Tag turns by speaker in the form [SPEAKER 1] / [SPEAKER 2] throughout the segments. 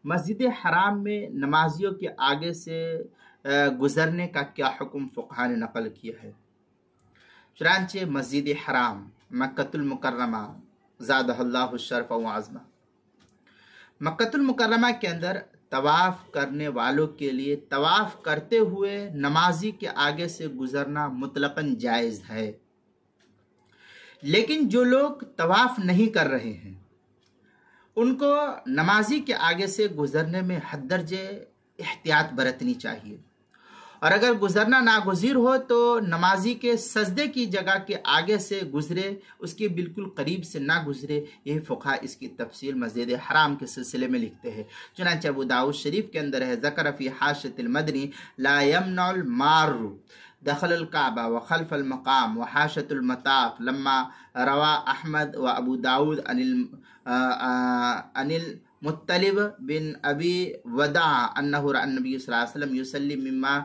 [SPEAKER 1] مسجد حرام میں نمازیوں کے آگے سے گزرنے کا کیا حکم فقہا نے نقل کیا ہے؟ چنانچہ مسجد حرام مکۃ المکرمہ زادہ اللہ الشرف و عظمہ، مکۃ المکرمہ کے اندر طواف کرنے والوں کے لیے طواف کرتے ہوئے نمازی کے آگے سے گزرنا مطلقاً جائز ہے، لیکن جو لوگ طواف نہیں کر رہے ہیں ان کو نمازی کے آگے سے گزرنے میں حد درجے احتیاط برتنی چاہیے، اور اگر گزرنا ناگزیر ہو تو نمازی کے سجدے کی جگہ کے آگے سے گزرے، اس کے بالکل قریب سے نہ گزرے۔ یہ فقہا اس کی تفصیل مسجد حرام کے سلسلے میں لکھتے ہیں۔ چنانچہ ابو داؤد شریف کے اندر ہے، ذکر فی حاشۃ المدنی لا یمنع المار دخل الکعبہ وخلف المقام وحاشۃ المطاف لما روا احمد و ابو داؤد عن مطلب بن ابی ودع انہ رأى النبی صلی اللہ علیہ وسلم یصلی مما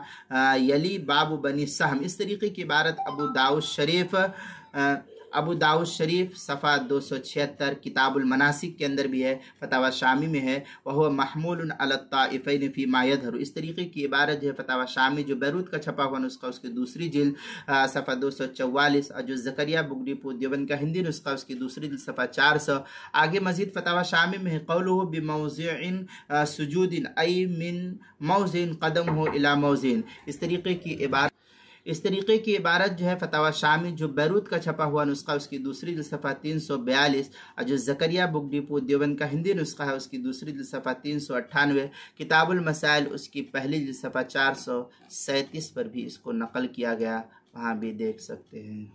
[SPEAKER 1] یلی باب بنی سہم۔ اس طریقے کی عبارت ابو داؤد شریف صفحہ 276 کتاب المناسک کے اندر بھی ہے، فتاوی شامی میں ہے، وہو محمول علی الطائفین فیما یظہر۔ اس طریقے کی عبارت جو ہے فتاوی شامی جو بیروت کا چھپا ہوا نسخہ اس کی دوسری جلد صفحہ 244، اور جو زکریا بگٹی پور دیوبند کا ہندی نسخہ اس کی دوسری جلد صفحہ 400۔ آگے مزید فتاوی شامی میں ہے، قولہ بموضع سجود ای من موضع قدمہ الی موضع۔ اس طریقے کی عبارت جو ہے فتاوی شامی جو بیروت کا چھپا ہوا نسخہ اس کی دوسری جلد صفحہ 342، اور جو زکریا بک ڈپو دیوبند کا ہندی نسخہ ہے اس کی دوسری جلد صفحہ 398، کتاب المسائل اس کی پہلی جلد صفحہ 437 پر بھی اس کو نقل کیا گیا، وہاں بھی دیکھ سکتے ہیں۔